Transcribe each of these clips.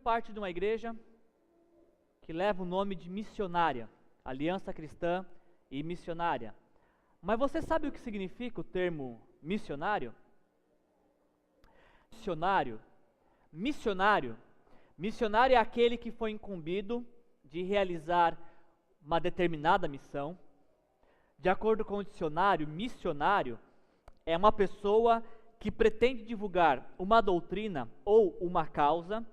parte de uma igreja que leva o nome de missionária, Aliança Cristã e Missionária. Mas você sabe o que significa o termo missionário? Missionário é aquele que foi incumbido de realizar uma determinada missão. De acordo com o dicionário, missionário é uma pessoa que pretende divulgar uma doutrina ou uma causa.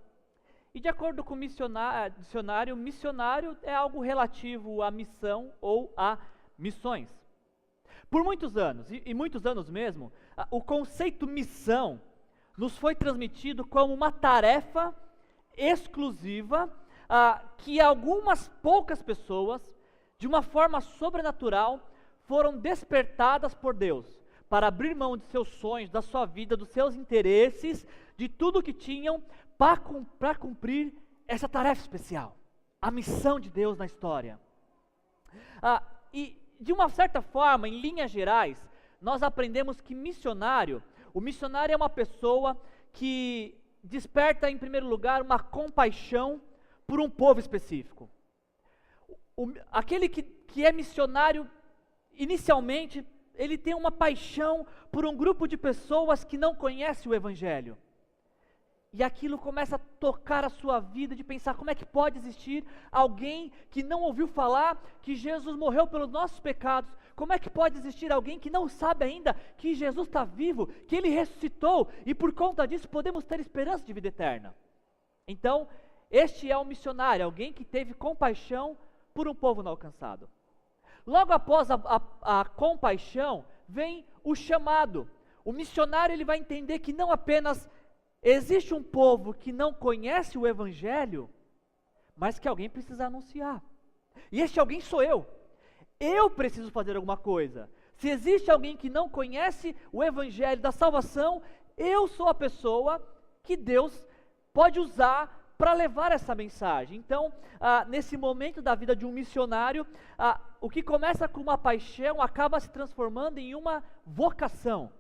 E de acordo com o dicionário, missionário é algo relativo à missão ou a missões. Por muitos anos, e muitos anos mesmo, o conceito missão nos foi transmitido como uma tarefa exclusiva que algumas poucas pessoas, de uma forma sobrenatural, foram despertadas por Deus para abrir mão de seus sonhos, da sua vida, dos seus interesses, de tudo que tinham para cumprir essa tarefa especial, a missão de Deus na história. E de uma certa forma, em linhas gerais, nós aprendemos que o missionário é uma pessoa que desperta, em primeiro lugar, uma compaixão por um povo específico. Aquele que é missionário, inicialmente, ele tem uma paixão por um grupo de pessoas que não conhece o Evangelho. E aquilo começa a tocar a sua vida, de pensar como é que pode existir alguém que não ouviu falar que Jesus morreu pelos nossos pecados. Como é que pode existir alguém que não sabe ainda que Jesus está vivo, que Ele ressuscitou e por conta disso podemos ter esperança de vida eterna. Então, este é o missionário, alguém que teve compaixão por um povo não alcançado. Logo após a compaixão, vem o chamado. O missionário ele vai entender que não apenas existe um povo que não conhece o Evangelho, mas que alguém precisa anunciar. E este alguém sou eu. Eu preciso fazer alguma coisa. Se existe alguém que não conhece o Evangelho da salvação, eu sou a pessoa que Deus pode usar para levar essa mensagem. Então, nesse momento da vida de um missionário, o que começa com uma paixão acaba se transformando em uma vocação,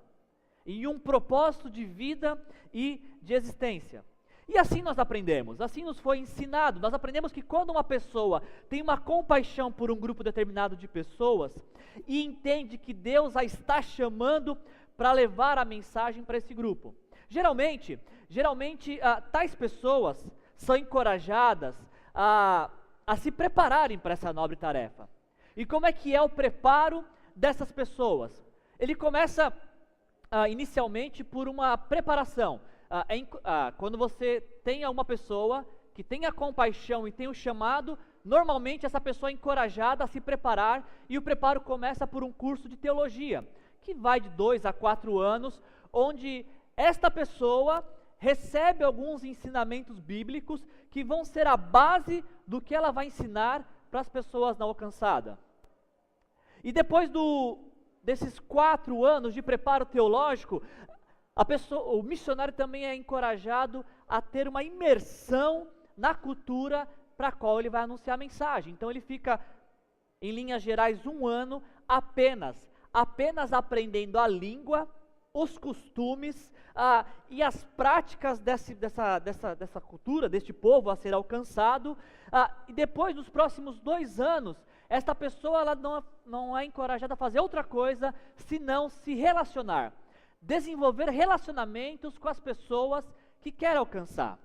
em um propósito de vida e de existência. E assim nós aprendemos, assim nos foi ensinado. Nós aprendemos que quando uma pessoa tem uma compaixão por um grupo determinado de pessoas e entende que Deus a está chamando para levar a mensagem para esse grupo. Geralmente tais pessoas são encorajadas a se prepararem para essa nobre tarefa. E como é que é o preparo dessas pessoas? Ele começa inicialmente por uma preparação. Quando você tem uma pessoa que tem a compaixão e tem o chamado, normalmente essa pessoa é encorajada a se preparar, e o preparo começa por um curso de teologia, que vai de 2 a 4 anos, onde esta pessoa recebe alguns ensinamentos bíblicos que vão ser a base do que ela vai ensinar para as pessoas não alcançadas. E depois desses 4 anos de preparo teológico, o missionário também é encorajado a ter uma imersão na cultura para a qual ele vai anunciar a mensagem. Então ele fica, em linhas gerais, 1 ano apenas aprendendo a língua, os costumes e as práticas dessa cultura, deste povo a ser alcançado. E depois, nos próximos 2 anos, esta pessoa ela não é encorajada a fazer outra coisa senão se relacionar, desenvolver relacionamentos com as pessoas que quer alcançar.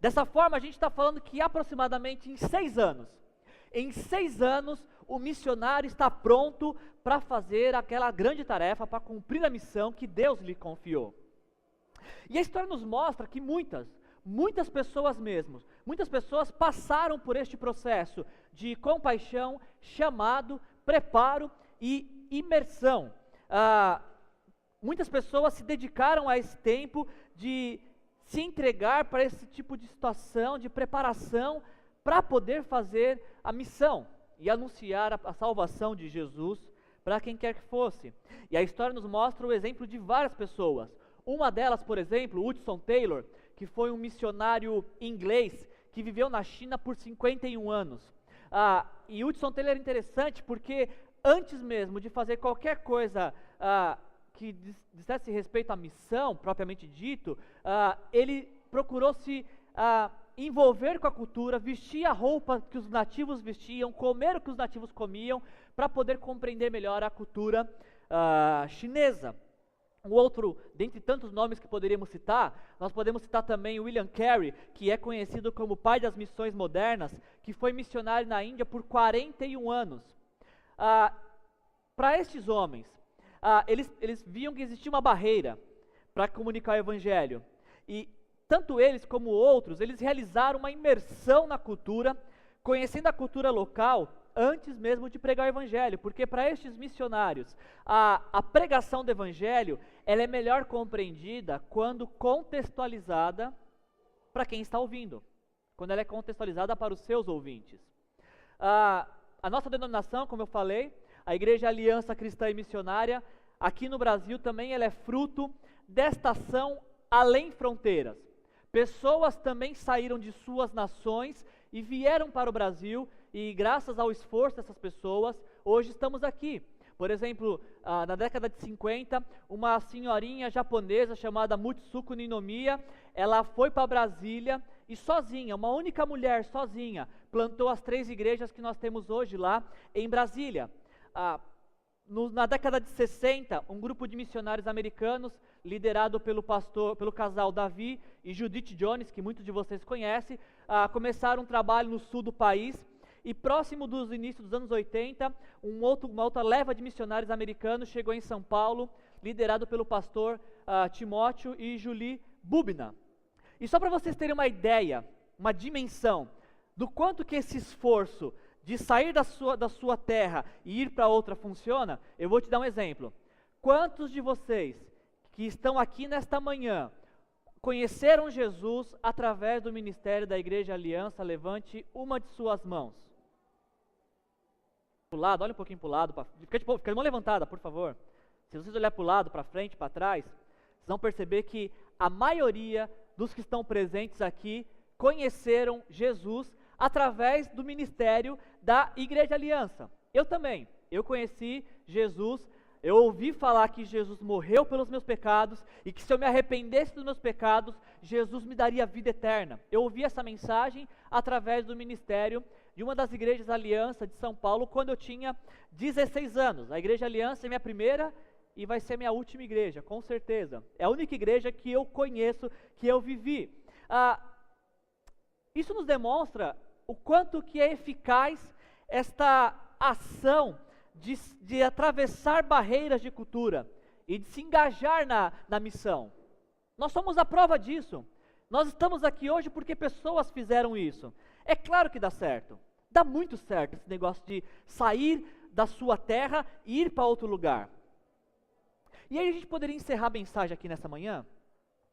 Dessa forma, a gente está falando que aproximadamente em 6 anos, o missionário está pronto para fazer aquela grande tarefa, para cumprir a missão que Deus lhe confiou. E a história nos mostra que muitas pessoas passaram por este processo de compaixão, chamado, preparo e imersão. Muitas pessoas se dedicaram a esse tempo de se entregar para esse tipo de situação, de preparação, para poder fazer a missão e anunciar a salvação de Jesus para quem quer que fosse. E a história nos mostra o exemplo de várias pessoas. Uma delas, por exemplo, Hudson Taylor, que foi um missionário inglês que viveu na China por 51 anos. E Hudson Taylor é interessante porque antes mesmo de fazer qualquer coisa que dissesse respeito à missão, propriamente dito, ele procurou se envolver com a cultura, vestir a roupa que os nativos vestiam, comer o que os nativos comiam, para poder compreender melhor a cultura chinesa. Um outro, dentre tantos nomes que poderíamos citar, nós podemos citar também William Carey, que é conhecido como pai das missões modernas, que foi missionário na Índia por 41 anos. Para estes homens, eles viam que existia uma barreira para comunicar o evangelho. E tanto eles como outros, eles realizaram uma imersão na cultura, conhecendo a cultura local, antes mesmo de pregar o evangelho, porque para estes missionários, a pregação do evangelho, ela é melhor compreendida quando contextualizada para quem está ouvindo, quando ela é contextualizada para os seus ouvintes. A nossa denominação, como eu falei, a Igreja Aliança Cristã e Missionária, aqui no Brasil também ela é fruto desta ação além fronteiras. Pessoas também saíram de suas nações e vieram para o Brasil, e graças ao esforço dessas pessoas, hoje estamos aqui. Por exemplo, na década de 50, uma senhorinha japonesa chamada Mutsuko Ninomiya, ela foi para Brasília e sozinha, uma única mulher sozinha, plantou as 3 igrejas que nós temos hoje lá em Brasília. Na década de 60, um grupo de missionários americanos, liderado pelo casal Davi e Judith Jones, que muitos de vocês conhecem, começaram um trabalho no sul do país, e próximo dos inícios dos anos 80, uma outra leva de missionários americanos chegou em São Paulo, liderado pelo pastor Timóteo e Julie Bubna. E só para vocês terem uma ideia, uma dimensão, do quanto que esse esforço de sair da sua terra e ir para outra funciona, eu vou te dar um exemplo. Quantos de vocês que estão aqui nesta manhã conheceram Jesus através do ministério da Igreja Aliança? Levante uma de suas mãos. Pro lado, olha um pouquinho para o lado, fica de mão levantada, por favor. Se vocês olharem para o lado, para frente, para trás, vocês vão perceber que a maioria dos que estão presentes aqui conheceram Jesus através do ministério da Igreja Aliança. Eu também, eu conheci Jesus, eu ouvi falar que Jesus morreu pelos meus pecados e que se eu me arrependesse dos meus pecados, Jesus me daria vida eterna. Eu ouvi essa mensagem através do ministério de uma das igrejas Aliança de São Paulo, quando eu tinha 16 anos. A Igreja Aliança é minha primeira e vai ser minha última igreja, com certeza. É a única igreja que eu conheço, que eu vivi. Isso nos demonstra o quanto que é eficaz esta ação de atravessar barreiras de cultura e de se engajar na missão. Nós somos a prova disso. Nós estamos aqui hoje porque pessoas fizeram isso. É claro que dá certo. Dá muito certo esse negócio de sair da sua terra e ir para outro lugar. E aí a gente poderia encerrar a mensagem aqui nessa manhã,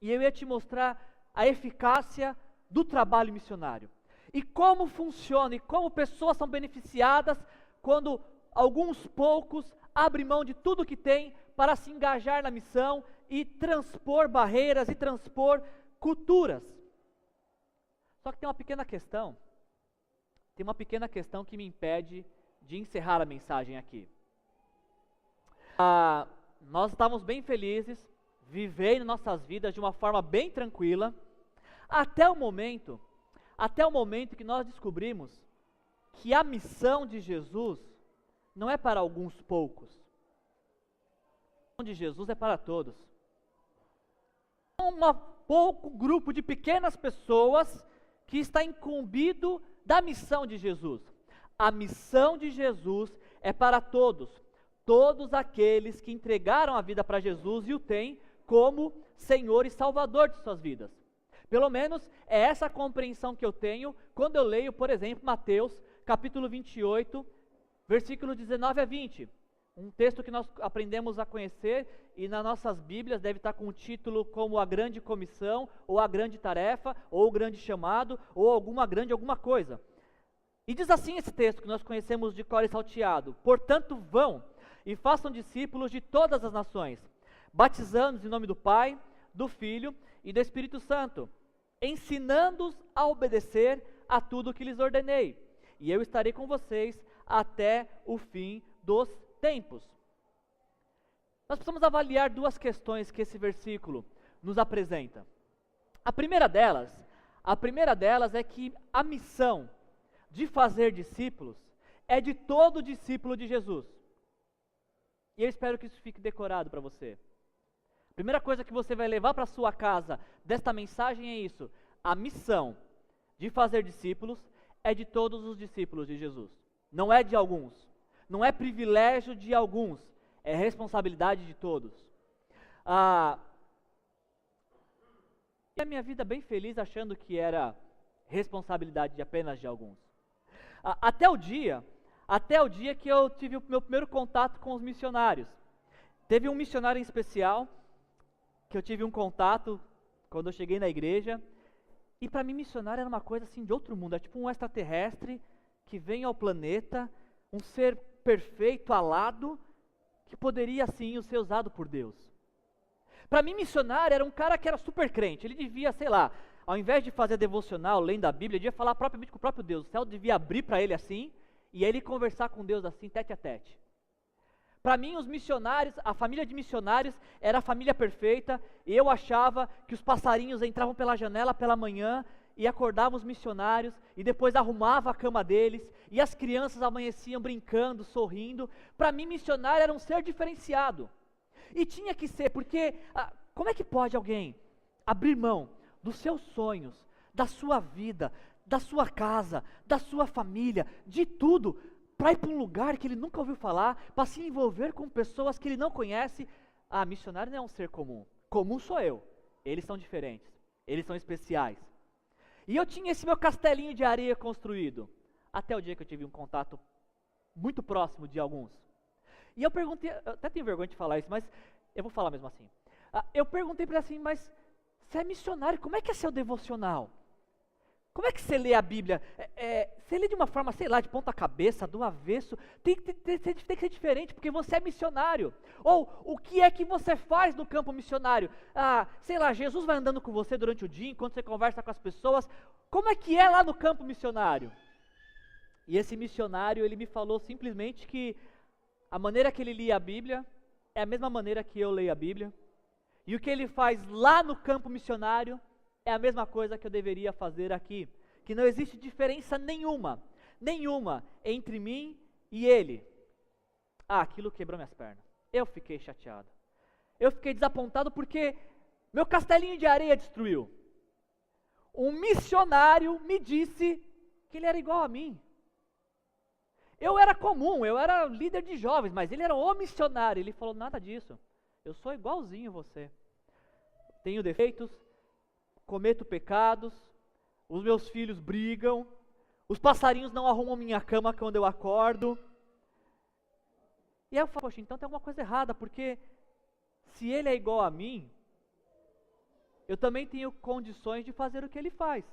e eu ia te mostrar a eficácia do trabalho missionário. E como funciona, e como pessoas são beneficiadas quando alguns poucos abrem mão de tudo que tem para se engajar na missão e transpor barreiras e transpor culturas. Só que tem uma pequena questão que me impede de encerrar a mensagem aqui. Nós estávamos bem felizes, vivendo nossas vidas de uma forma bem tranquila, até o momento que nós descobrimos que a missão de Jesus não é para alguns poucos. A missão de Jesus é para todos. Um pouco grupo de pequenas pessoas que está incumbido da missão de Jesus. A missão de Jesus é para todos. Todos aqueles que entregaram a vida para Jesus e o têm como Senhor e Salvador de suas vidas. Pelo menos é essa a compreensão que eu tenho quando eu leio, por exemplo, Mateus, capítulo 28, versículos 19 a 20. Um texto que nós aprendemos a conhecer e nas nossas Bíblias deve estar com um título como a grande comissão, ou a grande tarefa, ou o grande chamado, ou alguma coisa. E diz assim esse texto que nós conhecemos de cor e salteado: portanto vão e façam discípulos de todas as nações, batizando-os em nome do Pai, do Filho e do Espírito Santo, ensinando-os a obedecer a tudo o que lhes ordenei, e eu estarei com vocês até o fim dos tempos. Nós precisamos avaliar duas questões que esse versículo nos apresenta. A primeira delas, A primeira delas é que a missão de fazer discípulos é de todo discípulo de Jesus. E eu espero que isso fique decorado para você. A primeira coisa que você vai levar para sua casa desta mensagem é isso: a missão de fazer discípulos é de todos os discípulos de Jesus. Não é de alguns, não é privilégio de alguns, é responsabilidade de todos. E a minha vida bem feliz achando que era responsabilidade apenas de alguns. Até o dia que eu tive o meu primeiro contato com os missionários. Teve um missionário em especial que eu tive um contato quando eu cheguei na igreja, e para mim missionário era uma coisa assim de outro mundo, é tipo um extraterrestre que vem ao planeta, um ser perfeito, alado, que poderia assim ser usado por Deus. Para mim missionário era um cara que era super crente, ele devia, sei lá, ao invés de fazer devocional, lendo a Bíblia, ele devia falar propriamente com o próprio Deus, o céu devia abrir para ele assim, e ele conversar com Deus assim, tete a tete. Para mim, os missionários, a família de missionários era a família perfeita, e eu achava que os passarinhos entravam pela janela pela manhã e acordavam os missionários, e depois arrumava a cama deles, e as crianças amanheciam brincando, sorrindo. Para mim, missionário era um ser diferenciado. E tinha que ser, porque como é que pode alguém abrir mão dos seus sonhos, da sua vida, da sua casa, da sua família, de tudo, para ir para um lugar que ele nunca ouviu falar, para se envolver com pessoas que ele não conhece? Missionário não é um ser comum. Comum sou eu. Eles são diferentes. Eles são especiais. E eu tinha esse meu castelinho de areia construído, até o dia que eu tive um contato muito próximo de alguns. E eu perguntei, eu até tenho vergonha de falar isso, mas eu vou falar mesmo assim. Eu perguntei para ele assim, mas você é missionário, como é que é seu devocional? Como é que você lê a Bíblia? Você lê de uma forma, sei lá, de ponta cabeça, do avesso? Tem que ser diferente, porque você é missionário. Ou o que é que você faz no campo missionário? Sei lá, Jesus vai andando com você durante o dia, enquanto você conversa com as pessoas. Como é que é lá no campo missionário? E esse missionário, ele me falou simplesmente que a maneira que ele lia a Bíblia é a mesma maneira que eu leio a Bíblia. E o que ele faz lá no campo missionário é a mesma coisa que eu deveria fazer aqui, que não existe diferença nenhuma entre mim e ele. Aquilo quebrou minhas pernas. Eu fiquei chateado. Eu fiquei desapontado porque meu castelinho de areia destruiu. Um missionário me disse que ele era igual a mim. Eu era comum, eu era líder de jovens, mas ele era o missionário. Ele falou, nada disso. Eu sou igualzinho a você. Tenho defeitos, cometo pecados, os meus filhos brigam, os passarinhos não arrumam minha cama quando eu acordo. E aí eu falo, poxa, então tem alguma coisa errada, porque se ele é igual a mim, eu também tenho condições de fazer o que ele faz.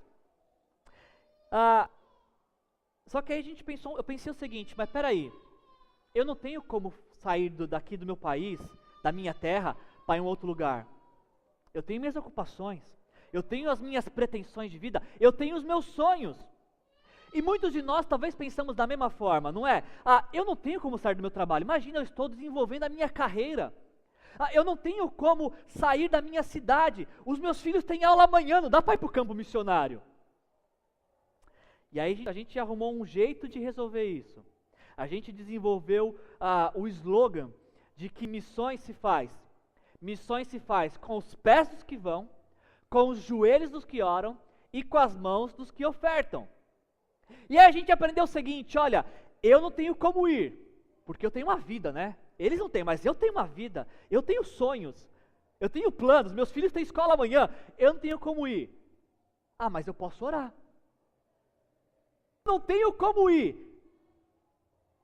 Só que aí eu pensei o seguinte, mas peraí, eu não tenho como sair daqui do meu país, da minha terra, para ir em um outro lugar. Eu tenho minhas ocupações, eu tenho as minhas pretensões de vida, eu tenho os meus sonhos. E muitos de nós talvez pensamos da mesma forma, não é? Eu não tenho como sair do meu trabalho, imagina, eu estou desenvolvendo a minha carreira. Eu não tenho como sair da minha cidade, os meus filhos têm aula amanhã, não dá para ir para o campo missionário. E aí a gente arrumou um jeito de resolver isso. A gente desenvolveu o slogan de que missões se faz. Missões se faz com os pés dos que vão, com os joelhos dos que oram e com as mãos dos que ofertam. E aí a gente aprendeu o seguinte, olha, eu não tenho como ir, porque eu tenho uma vida, né? Eles não têm, mas eu tenho uma vida, eu tenho sonhos, eu tenho planos, meus filhos têm escola amanhã, eu não tenho como ir. Mas eu posso orar. Não tenho como ir,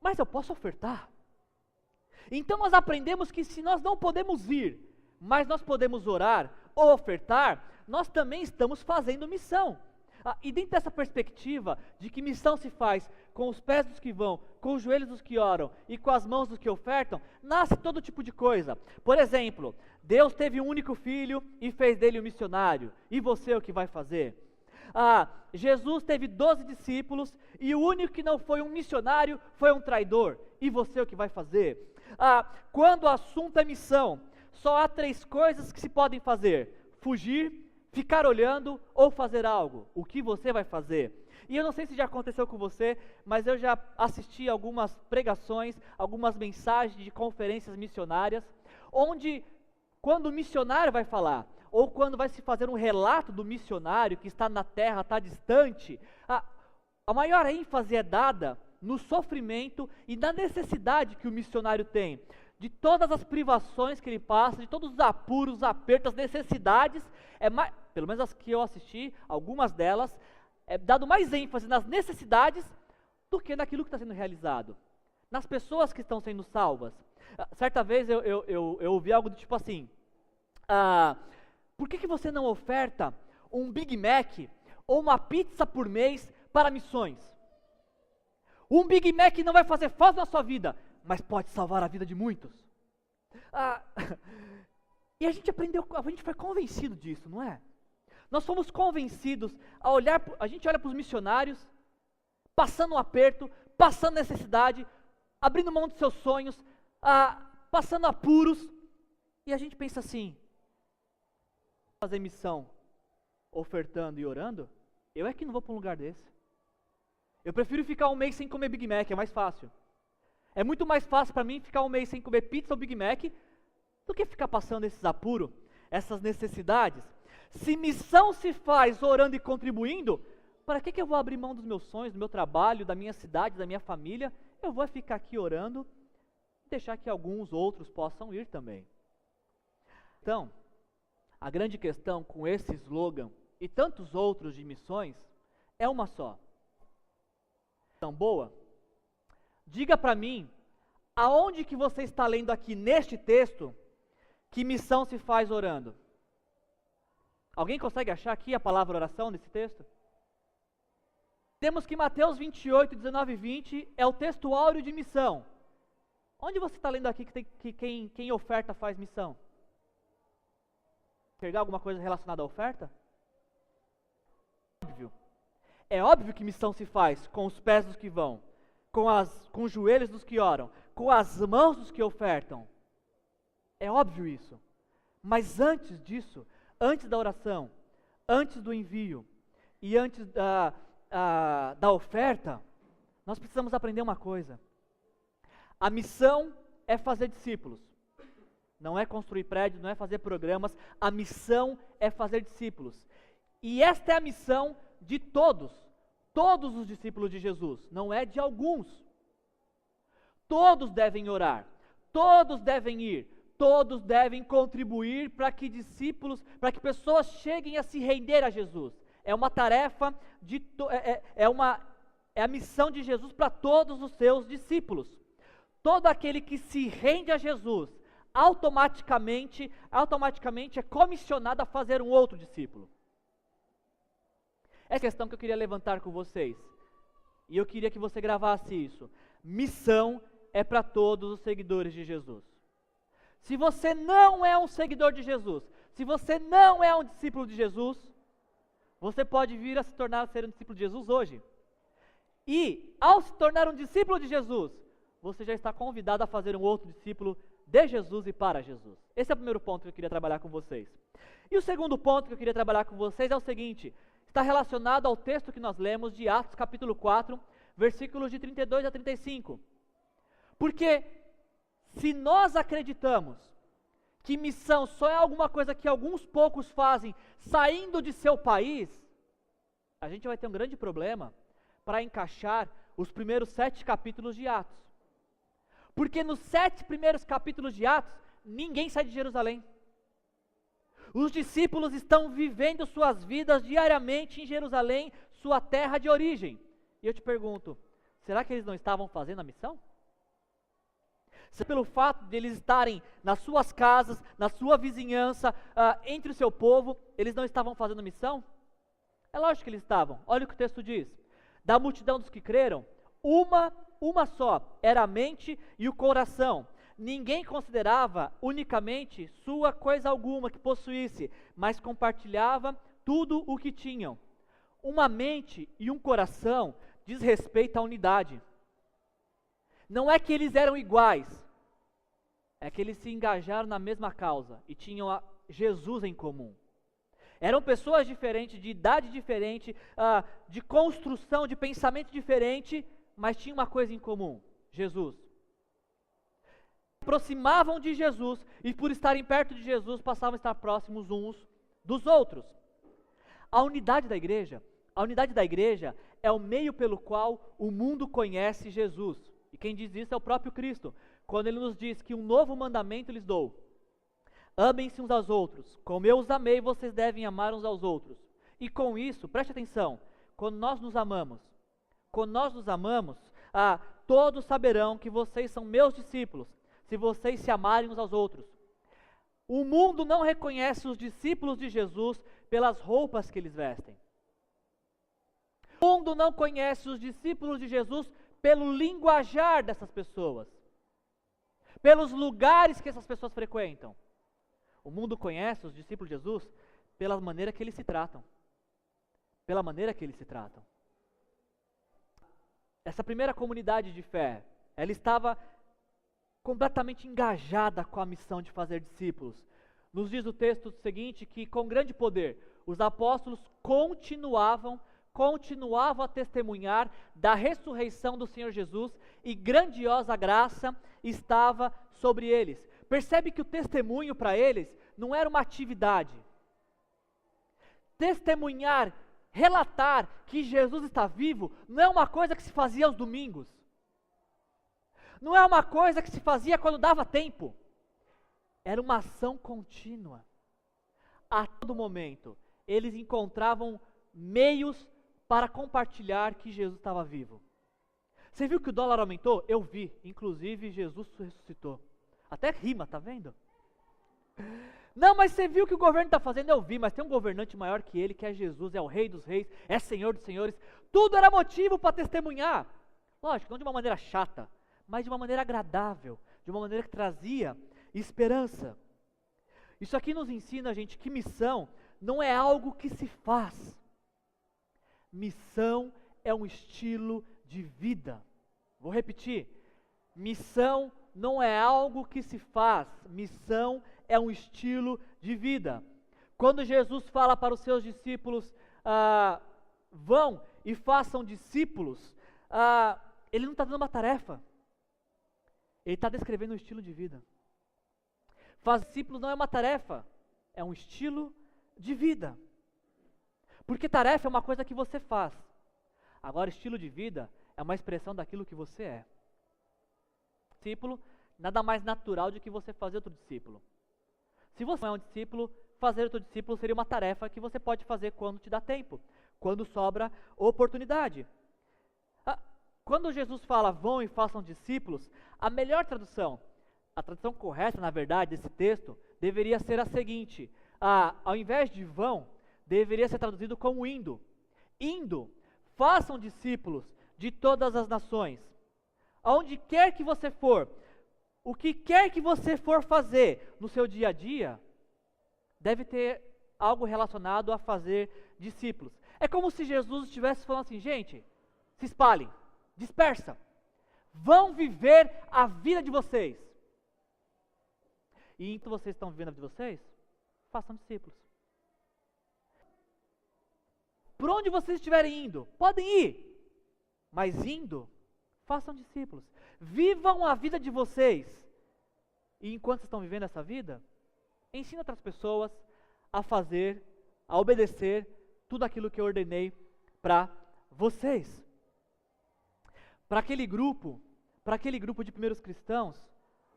mas eu posso ofertar. Então nós aprendemos que se nós não podemos ir, mas nós podemos orar ou ofertar, nós também estamos fazendo missão. E dentro dessa perspectiva de que missão se faz com os pés dos que vão, com os joelhos dos que oram e com as mãos dos que ofertam, nasce todo tipo de coisa. Por exemplo, Deus teve um único filho e fez dele um missionário. E você o que vai fazer? Jesus teve 12 discípulos e o único que não foi um missionário foi um traidor. E você o que vai fazer? Quando o assunto é missão, só há 3 coisas que se podem fazer: fugir, Ficar olhando ou fazer algo? O que você vai fazer? E eu não sei se já aconteceu com você, mas eu já assisti algumas pregações, algumas mensagens de conferências missionárias, onde quando o missionário vai falar, ou quando vai se fazer um relato do missionário que está na terra, está distante, a maior ênfase é dada no sofrimento e na necessidade que o missionário tem, de todas as privações que ele passa, de todos os apuros, os apertos, as necessidades, pelo menos as que eu assisti, algumas delas, é dado mais ênfase nas necessidades do que naquilo que está sendo realizado, nas pessoas que estão sendo salvas. Certa vez eu ouvi algo do tipo assim, por que você não oferta um Big Mac ou uma pizza por mês para missões? Um Big Mac não vai fazer falta na sua vida, mas pode salvar a vida de muitos. E a gente aprendeu, a gente foi convencido disso, não é? Nós fomos convencidos a gente olha para os missionários, passando um aperto, passando necessidade, abrindo mão dos seus sonhos, passando apuros, e a gente pensa assim, fazer missão, ofertando e orando, eu é que não vou para um lugar desse. Eu prefiro ficar um mês sem comer Big Mac, é mais fácil. É muito mais fácil para mim ficar um mês sem comer pizza ou Big Mac, do que ficar passando esses apuros, essas necessidades. Se missão se faz orando e contribuindo, para que eu vou abrir mão dos meus sonhos, do meu trabalho, da minha cidade, da minha família? Eu vou ficar aqui orando e deixar que alguns outros possam ir também. Então, a grande questão com esse slogan e tantos outros de missões é uma só. Tão boa? Diga para mim, aonde que você está lendo aqui neste texto que missão se faz orando? Alguém consegue achar aqui a palavra oração nesse texto? Temos que Mateus 28, 19 e 20 é o texto áureo de missão. Onde você está lendo aqui que quem oferta faz missão? Pegar alguma coisa relacionada à oferta? Óbvio. É óbvio que missão se faz com os pés dos que vão, com os joelhos dos que oram, com as mãos dos que ofertam. É óbvio isso. Mas antes disso, antes da oração, antes do envio e antes da oferta, nós precisamos aprender uma coisa. A missão é fazer discípulos. Não é construir prédios, não é fazer programas. A missão é fazer discípulos. E esta é a missão de todos os discípulos de Jesus, não é de alguns. Todos devem orar, todos devem ir, todos devem contribuir para que pessoas cheguem a se render a Jesus. É uma tarefa, é a missão de Jesus para todos os seus discípulos. Todo aquele que se rende a Jesus, automaticamente é comissionado a fazer um outro discípulo. Essa é a questão que eu queria levantar com vocês. E eu queria que você gravasse isso. Missão é para todos os seguidores de Jesus. Se você não é um seguidor de Jesus, se você não é um discípulo de Jesus, você pode vir a ser um discípulo de Jesus hoje. E, ao se tornar um discípulo de Jesus, você já está convidado a fazer um outro discípulo de Jesus e para Jesus. Esse é o primeiro ponto que eu queria trabalhar com vocês. E o segundo ponto que eu queria trabalhar com vocês é o seguinte, está relacionado ao texto que nós lemos de Atos capítulo 4, versículos de 32 a 35. Porque se nós acreditamos que missão só é alguma coisa que alguns poucos fazem saindo de seu país, a gente vai ter um grande problema para encaixar os primeiros 7 capítulos de Atos. Porque nos 7 primeiros capítulos de Atos, ninguém sai de Jerusalém. Os discípulos estão vivendo suas vidas diariamente em Jerusalém, sua terra de origem. E eu te pergunto, será que eles não estavam fazendo a missão? Se pelo fato de eles estarem nas suas casas, na sua vizinhança, entre o seu povo, eles não estavam fazendo a missão? É lógico que eles estavam. Olha o que o texto diz. Da multidão dos que creram, uma só era a mente e o coração. Ninguém considerava unicamente sua coisa alguma que possuísse, mas compartilhava tudo o que tinham. Uma mente e um coração diz respeito à unidade. Não é que eles eram iguais, é que eles se engajaram na mesma causa e tinham Jesus em comum. Eram pessoas diferentes, de idade diferente, de construção, de pensamento diferente, mas tinham uma coisa em comum: Jesus. Aproximavam de Jesus e, por estarem perto de Jesus, passavam a estar próximos uns dos outros. A unidade da igreja é o meio pelo qual o mundo conhece Jesus. E quem diz isso é o próprio Cristo, quando ele nos diz que um novo mandamento lhes dou: amem-se uns aos outros, como eu os amei, vocês devem amar uns aos outros. E com isso, preste atenção, quando nós nos amamos, todos saberão que vocês são meus discípulos, se vocês se amarem uns aos outros. O mundo não reconhece os discípulos de Jesus pelas roupas que eles vestem. O mundo não conhece os discípulos de Jesus pelo linguajar dessas pessoas, pelos lugares que essas pessoas frequentam. O mundo conhece os discípulos de Jesus pela maneira que eles se tratam. Essa primeira comunidade de fé, ela estava completamente engajada com a missão de fazer discípulos. Nos diz o texto seguinte que, com grande poder, os apóstolos continuavam a testemunhar da ressurreição do Senhor Jesus, e grandiosa graça estava sobre eles. Percebe que o testemunho para eles não era uma atividade. Testemunhar, relatar que Jesus está vivo, não é uma coisa que se fazia aos domingos. Não é uma coisa que se fazia quando dava tempo. Era uma ação contínua. A todo momento, eles encontravam meios para compartilhar que Jesus estava vivo. Você viu que o dólar aumentou? Eu vi. Inclusive, Jesus ressuscitou. Até rima, tá vendo? Não, mas você viu o que o governo está fazendo? Eu vi, mas tem um governante maior que ele, que é Jesus, é o Rei dos Reis, é Senhor dos Senhores. Tudo era motivo para testemunhar. Lógico, não de uma maneira chata, mas de uma maneira agradável, de uma maneira que trazia esperança. Isso aqui nos ensina, gente, que missão não é algo que se faz. Missão é um estilo de vida. Vou repetir. Missão não é algo que se faz. Missão é um estilo de vida. Quando Jesus fala para os seus discípulos, vão e façam discípulos, ele não está dando uma tarefa. Ele está descrevendo um estilo de vida. Fazer discípulos não é uma tarefa, é um estilo de vida. Porque tarefa é uma coisa que você faz. Agora, estilo de vida é uma expressão daquilo que você é. Discípulo, nada mais natural do que você fazer outro discípulo. Se você não é um discípulo, fazer outro discípulo seria uma tarefa que você pode fazer quando te dá tempo, quando sobra oportunidade. Quando Jesus fala, vão e façam discípulos, a melhor tradução, a tradução correta, na verdade, desse texto, deveria ser a seguinte: ao invés de vão, deveria ser traduzido como indo. Indo, façam discípulos de todas as nações. Aonde quer que você for, o que quer que você for fazer no seu dia a dia, deve ter algo relacionado a fazer discípulos. É como se Jesus estivesse falando assim, gente, se espalhem, dispersa, vão viver a vida de vocês. E enquanto vocês estão vivendo a vida de vocês, façam discípulos. Por onde vocês estiverem indo, podem ir, mas indo, façam discípulos. Vivam a vida de vocês. E enquanto vocês estão vivendo essa vida, ensine outras pessoas a fazer, a obedecer tudo aquilo que eu ordenei para vocês. Para aquele grupo de primeiros cristãos,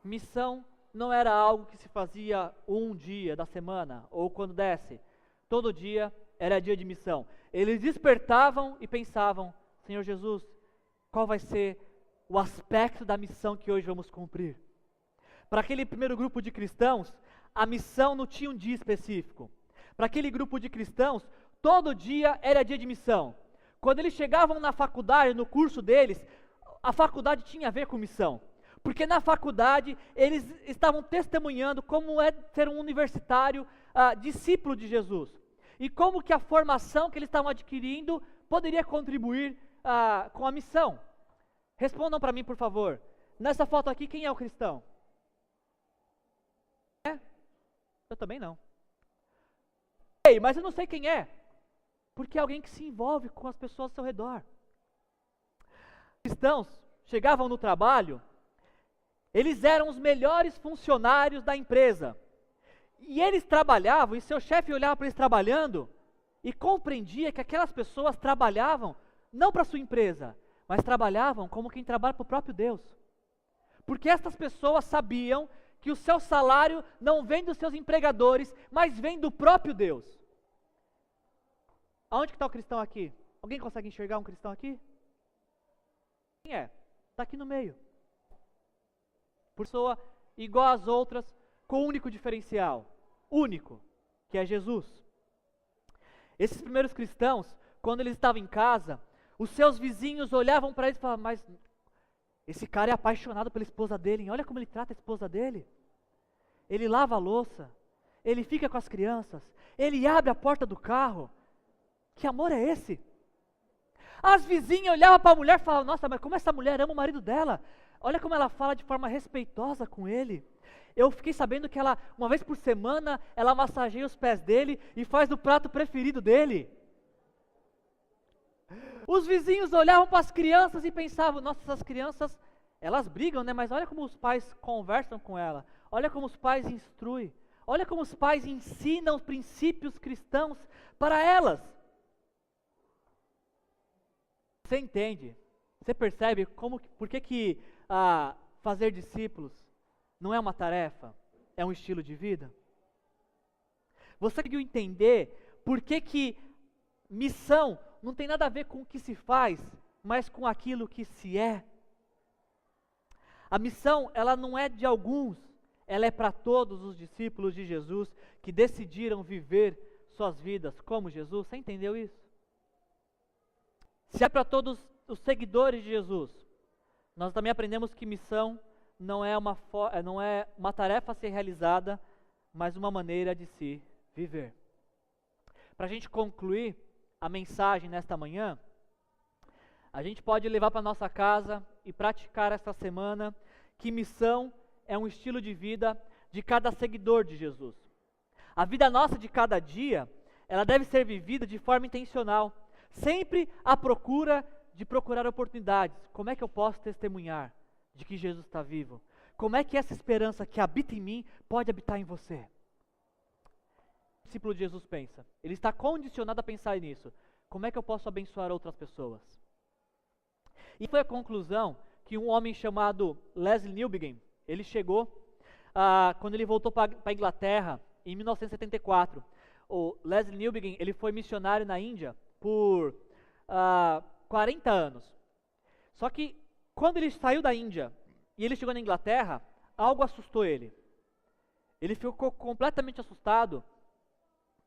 missão não era algo que se fazia um dia da semana, ou quando desse. Todo dia era dia de missão. Eles despertavam e pensavam, Senhor Jesus, qual vai ser o aspecto da missão que hoje vamos cumprir? Para aquele primeiro grupo de cristãos, a missão não tinha um dia específico. Para aquele grupo de cristãos, todo dia era dia de missão. Quando eles chegavam na faculdade, no curso deles, a faculdade tinha a ver com missão. Porque na faculdade eles estavam testemunhando como é ser um universitário discípulo de Jesus. E como que a formação que eles estavam adquirindo poderia contribuir com a missão. Respondam para mim, por favor. Nessa foto aqui, quem é o cristão? Eu também não. Ei, mas eu não sei quem é. Porque é alguém que se envolve com as pessoas ao seu redor. Os cristãos chegavam no trabalho, eles eram os melhores funcionários da empresa. E eles trabalhavam, e seu chefe olhava para eles trabalhando, e compreendia que aquelas pessoas trabalhavam não para a sua empresa, mas trabalhavam como quem trabalha para o próprio Deus. Porque estas pessoas sabiam que o seu salário não vem dos seus empregadores, mas vem do próprio Deus. Aonde que está o cristão aqui? Alguém consegue enxergar um cristão aqui? Quem é? Está aqui no meio. Pessoa igual às outras, com um único diferencial. Único, que é Jesus. Esses primeiros cristãos, quando eles estavam em casa, os seus vizinhos olhavam para eles e falavam, mas esse cara é apaixonado pela esposa dele, hein? Olha como ele trata a esposa dele. Ele lava a louça, ele fica com as crianças, ele abre a porta do carro. Que amor é esse? As vizinhas olhavam para a mulher e falavam, nossa, mas como essa mulher ama o marido dela? Olha como ela fala de forma respeitosa com ele. Eu fiquei sabendo que ela, uma vez por semana, ela massageia os pés dele e faz o prato preferido dele. Os vizinhos olhavam para as crianças e pensavam, nossa, essas crianças, elas brigam, né? Mas olha como os pais conversam com ela. Olha como os pais instruem. Olha como os pais ensinam os princípios cristãos para elas. Você entende? Você percebe por que fazer discípulos não é uma tarefa, é um estilo de vida? Você conseguiu entender por que missão não tem nada a ver com o que se faz, mas com aquilo que se é? A missão, ela não é de alguns, ela é para todos os discípulos de Jesus que decidiram viver suas vidas como Jesus. Você entendeu isso? Se é para todos os seguidores de Jesus, nós também aprendemos que missão não é uma tarefa a ser realizada, mas uma maneira de se viver. Para a gente concluir a mensagem nesta manhã, a gente pode levar para nossa casa e praticar esta semana que missão é um estilo de vida de cada seguidor de Jesus. A vida nossa de cada dia, ela deve ser vivida de forma intencional, sempre à procura de procurar oportunidades. Como é que eu posso testemunhar de que Jesus está vivo? Como é que essa esperança que habita em mim pode habitar em você? O discípulo de Jesus pensa, ele está condicionado a pensar nisso. Como é que eu posso abençoar outras pessoas? E foi a conclusão que um homem chamado Leslie Newbigin, ele chegou quando ele voltou para a Inglaterra em 1974. O Leslie Newbigin, ele foi missionário na Índia por 40 anos. Só que quando ele saiu da Índia e ele chegou na Inglaterra, algo assustou ele. Ele ficou completamente assustado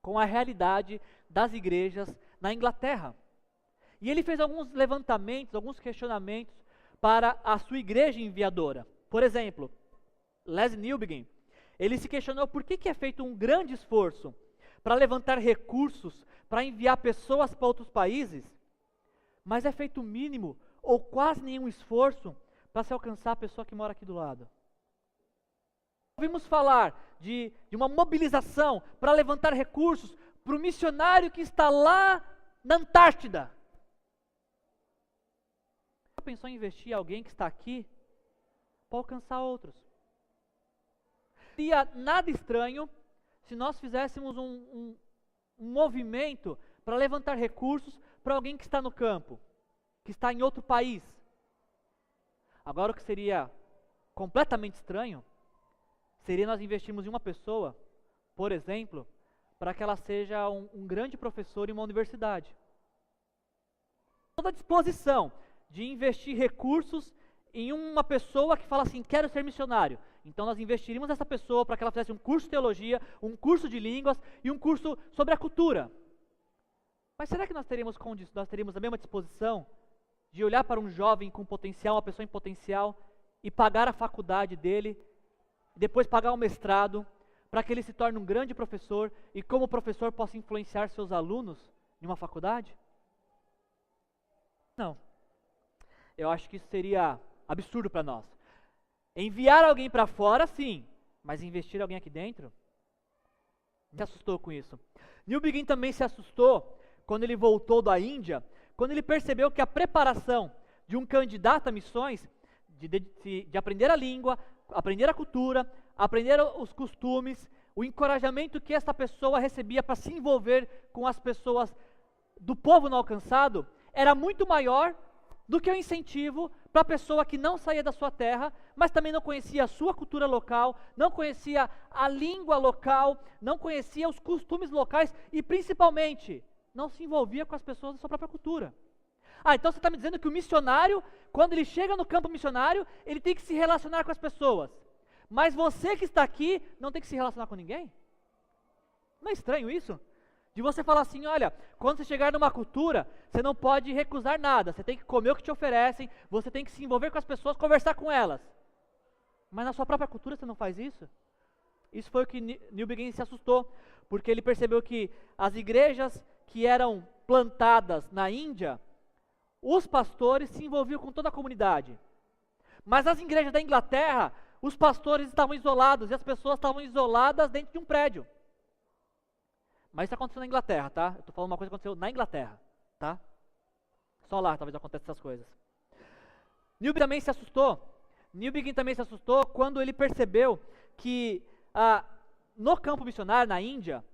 com a realidade das igrejas na Inglaterra. E ele fez alguns levantamentos, alguns questionamentos para a sua igreja enviadora. Por exemplo, Leslie Newbigin, ele se questionou por que é feito um grande esforço para levantar recursos, para enviar pessoas para outros países, mas é feito o mínimo ou quase nenhum esforço para se alcançar a pessoa que mora aqui do lado. Ouvimos falar de uma mobilização para levantar recursos para o missionário que está lá na Antártida. Já pensou em investir em alguém que está aqui para alcançar outros? Não seria nada estranho se nós fizéssemos um movimento para levantar recursos para alguém que está no campo, que está em outro país. Agora, o que seria completamente estranho seria nós investirmos em uma pessoa, por exemplo, para que ela seja um grande professor em uma universidade. Toda a disposição de investir recursos em uma pessoa que fala assim, quero ser missionário. Então nós investiríamos nessa pessoa para que ela fizesse um curso de teologia, um curso de línguas e um curso sobre a cultura. Mas será que nós teríamos a mesma disposição de olhar para um jovem com potencial, uma pessoa em potencial, e pagar a faculdade dele, depois pagar o mestrado, para que ele se torne um grande professor e como professor possa influenciar seus alunos em uma faculdade? Não. Eu acho que isso seria absurdo para nós. Enviar alguém para fora, sim, mas investir alguém aqui dentro? Se assustou com isso. Newbigin também se assustou quando ele voltou da Índia, quando ele percebeu que a preparação de um candidato a missões, de aprender a língua, aprender a cultura, aprender os costumes, o encorajamento que essa pessoa recebia para se envolver com as pessoas do povo não alcançado, era muito maior do que o incentivo para a pessoa que não saía da sua terra, mas também não conhecia a sua cultura local, não conhecia a língua local, não conhecia os costumes locais e, principalmente, não se envolvia com as pessoas da sua própria cultura. Então você está me dizendo que o missionário, quando ele chega no campo missionário, ele tem que se relacionar com as pessoas. Mas você que está aqui, não tem que se relacionar com ninguém? Não é estranho isso? De você falar assim, olha, quando você chegar numa cultura, você não pode recusar nada, você tem que comer o que te oferecem, você tem que se envolver com as pessoas, conversar com elas. Mas na sua própria cultura você não faz isso? Isso foi o que Newbigin se assustou, porque ele percebeu que as igrejas que eram plantadas na Índia, os pastores se envolviam com toda a comunidade. Mas as igrejas da Inglaterra, os pastores estavam isolados e as pessoas estavam isoladas dentro de um prédio. Mas isso aconteceu na Inglaterra, tá? Eu estou falando uma coisa que aconteceu na Inglaterra, tá? Só lá talvez aconteça essas coisas. Newbigin também se assustou quando ele percebeu que no campo missionário, na Índia,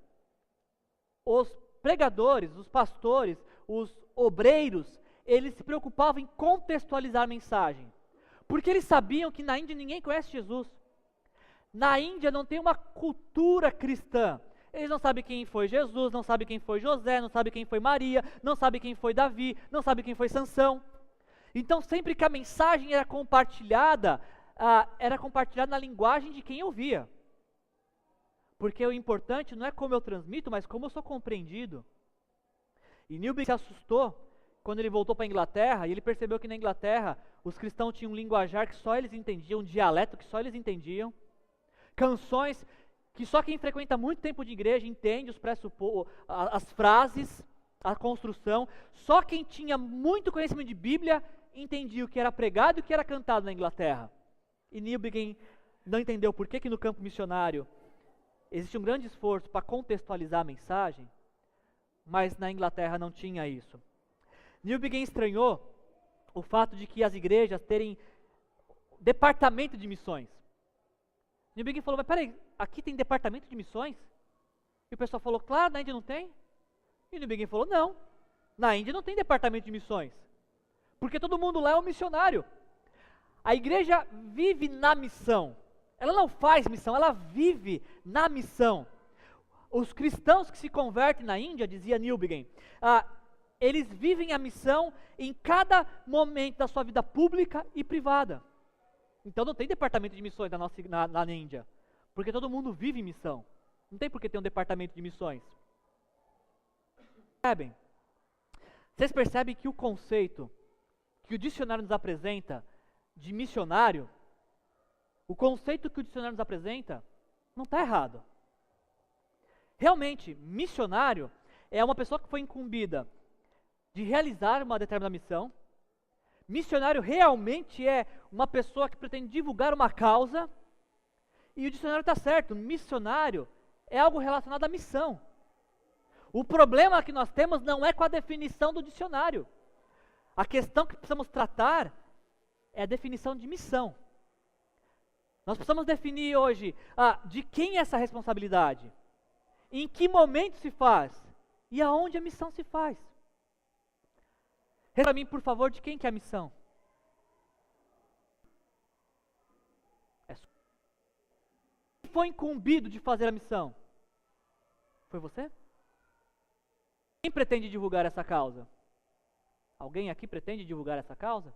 os pregadores, os pastores, os obreiros, eles se preocupavam em contextualizar a mensagem. Porque eles sabiam que na Índia ninguém conhece Jesus. Na Índia não tem uma cultura cristã. Eles não sabem quem foi Jesus, não sabem quem foi José, não sabem quem foi Maria, não sabem quem foi Davi, não sabem quem foi Sansão. Então sempre que a mensagem era compartilhada na linguagem de quem ouvia. Porque o importante não é como eu transmito, mas como eu sou compreendido. E Newbigin se assustou quando ele voltou para a Inglaterra, e ele percebeu que na Inglaterra os cristãos tinham um linguajar que só eles entendiam, um dialeto que só eles entendiam, canções que só quem frequenta muito tempo de igreja entende as frases, a construção, só quem tinha muito conhecimento de Bíblia entendia o que era pregado e o que era cantado na Inglaterra. E Newbigin não entendeu por que no campo missionário existe um grande esforço para contextualizar a mensagem, mas na Inglaterra não tinha isso. Newbigin estranhou o fato de que as igrejas terem departamento de missões. Newbigin falou, mas peraí, aqui tem departamento de missões? E o pessoal falou, claro, na Índia não tem. E Newbigin falou, não, na Índia não tem departamento de missões, porque todo mundo lá é um missionário. A igreja vive na missão, ela não faz missão, ela vive na missão. Os cristãos que se convertem na Índia, dizia Newbigin, eles vivem a missão em cada momento da sua vida pública e privada. Então não tem departamento de missões na Índia, porque todo mundo vive missão. Não tem por que ter um departamento de missões. Vocês percebem que o conceito que o dicionário nos apresenta de missionário, o conceito que o dicionário nos apresenta, não está errado. Realmente, missionário é uma pessoa que foi incumbida de realizar uma determinada missão. Missionário realmente é uma pessoa que pretende divulgar uma causa, e o dicionário está certo, missionário é algo relacionado à missão. O problema que nós temos não é com a definição do dicionário. A questão que precisamos tratar é a definição de missão. Nós precisamos definir hoje de quem é essa responsabilidade, em que momento se faz e aonde a missão se faz. Responda para mim, por favor, de quem que é a missão? Quem foi incumbido de fazer a missão? Foi você? Quem pretende divulgar essa causa? Alguém aqui pretende divulgar essa causa?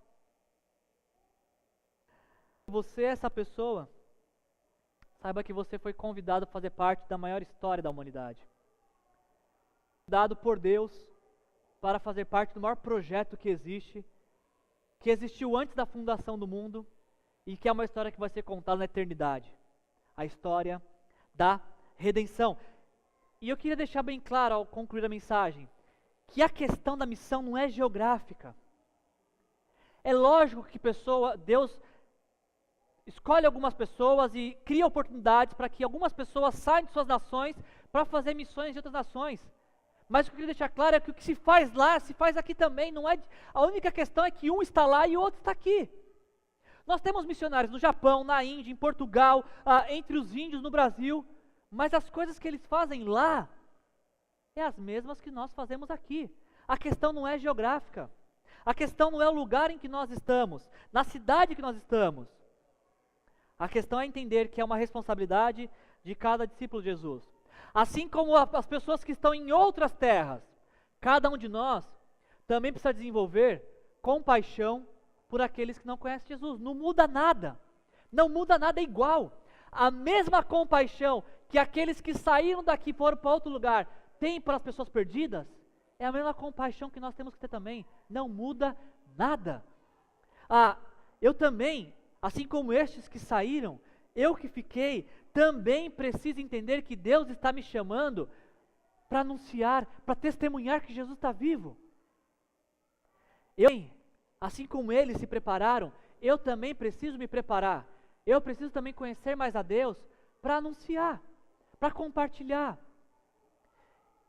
Você é essa pessoa, saiba que você foi convidado a fazer parte da maior história da humanidade. Dado por Deus para fazer parte do maior projeto que existiu antes da fundação do mundo e que é uma história que vai ser contada na eternidade. A história da redenção. E eu queria deixar bem claro ao concluir a mensagem, que a questão da missão não é geográfica. É lógico que Deus escolhe algumas pessoas e cria oportunidades para que algumas pessoas saiam de suas nações para fazer missões em outras nações. Mas o que eu queria deixar claro é que o que se faz lá, se faz aqui também. Não é, a única questão é que um está lá e o outro está aqui. Nós temos missionários no Japão, na Índia, em Portugal, entre os índios no Brasil, mas as coisas que eles fazem lá é as mesmas que nós fazemos aqui. A questão não é geográfica, a questão não é o lugar em que nós estamos, na cidade que nós estamos. A questão é entender que é uma responsabilidade de cada discípulo de Jesus. Assim como as pessoas que estão em outras terras, cada um de nós também precisa desenvolver compaixão por aqueles que não conhecem Jesus. Não muda nada, é igual. A mesma compaixão que aqueles que saíram daqui e foram para outro lugar têm para as pessoas perdidas, é a mesma compaixão que nós temos que ter também. Não muda nada. Eu também, assim como estes que saíram, eu que fiquei, também preciso entender que Deus está me chamando para anunciar, para testemunhar que Jesus está vivo. Assim como eles se prepararam, eu também preciso me preparar. Eu preciso também conhecer mais a Deus para anunciar, para compartilhar.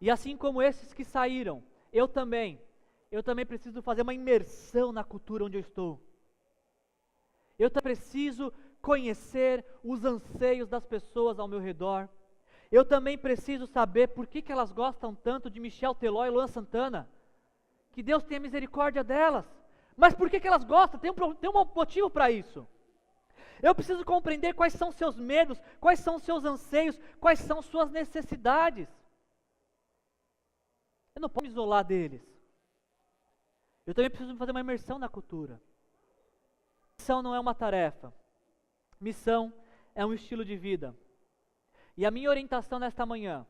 E assim como esses que saíram, eu também preciso fazer uma imersão na cultura onde eu estou. Eu também preciso conhecer os anseios das pessoas ao meu redor. Eu também preciso saber por que elas gostam tanto de Michel Teló e Luan Santana. Que Deus tenha misericórdia delas. Mas por que elas gostam? Tem um motivo para isso. Eu preciso compreender quais são seus medos, quais são seus anseios, quais são suas necessidades. Eu não posso me isolar deles. Eu também preciso fazer uma imersão na cultura. Missão não é uma tarefa. Missão é um estilo de vida. E a minha orientação nesta manhã,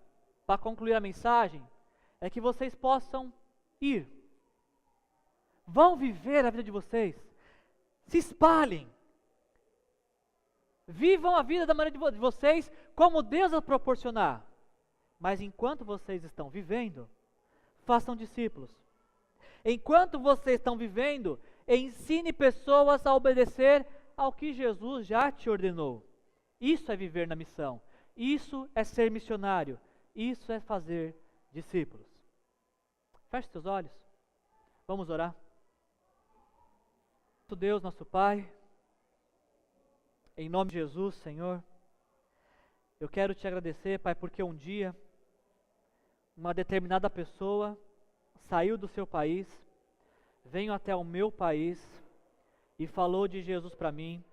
para concluir a mensagem, é que vocês possam ir. Vão viver a vida de vocês. Se espalhem. Vivam a vida da maneira de vocês, como Deus a proporcionar. Mas enquanto vocês estão vivendo, façam discípulos. Enquanto vocês estão vivendo, ensine pessoas a obedecer ao que Jesus já te ordenou. Isso é viver na missão. Isso é ser missionário. Isso é fazer discípulos. Feche seus olhos. Vamos orar. Nosso Deus, nosso Pai, em nome de Jesus, Senhor, eu quero te agradecer, Pai, porque um dia uma determinada pessoa saiu do seu país, veio até o meu país e falou de Jesus para mim,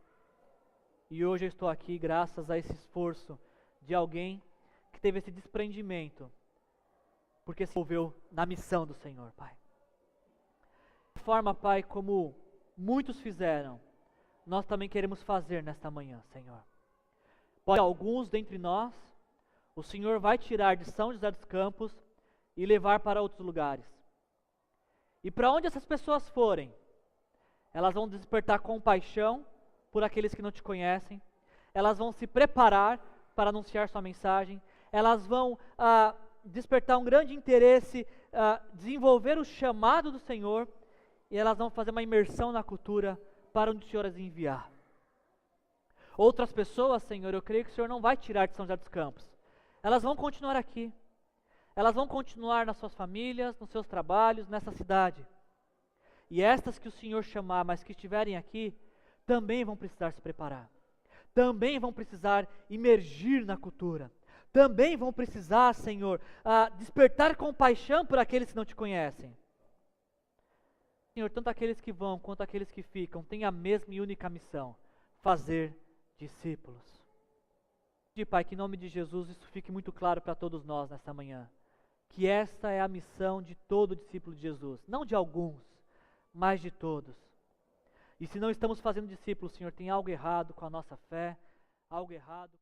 e hoje eu estou aqui graças a esse esforço de alguém que teve esse desprendimento, porque se envolveu na missão do Senhor, Pai. De forma, Pai, como muitos fizeram, nós também queremos fazer nesta manhã, Senhor. Pode alguns dentre nós, o Senhor vai tirar de São José dos Campos e levar para outros lugares. E para onde essas pessoas forem, elas vão despertar compaixão por aqueles que não te conhecem, elas vão se preparar para anunciar sua mensagem, elas vão despertar um grande interesse, desenvolver o chamado do Senhor, e elas vão fazer uma imersão na cultura para onde o Senhor as enviar. Outras pessoas, Senhor, eu creio que o Senhor não vai tirar de São José dos Campos. Elas vão continuar aqui. Elas vão continuar nas suas famílias, nos seus trabalhos, nessa cidade. E estas que o Senhor chamar, mas que estiverem aqui, também vão precisar se preparar. Também vão precisar imergir na cultura. Também vão precisar, Senhor, despertar compaixão por aqueles que não te conhecem. Senhor, tanto aqueles que vão quanto aqueles que ficam têm a mesma e única missão: fazer discípulos. E Pai, que em nome de Jesus isso fique muito claro para todos nós nesta manhã, que esta é a missão de todo discípulo de Jesus, não de alguns, mas de todos. E se não estamos fazendo discípulos, Senhor, tem algo errado com a nossa fé, algo errado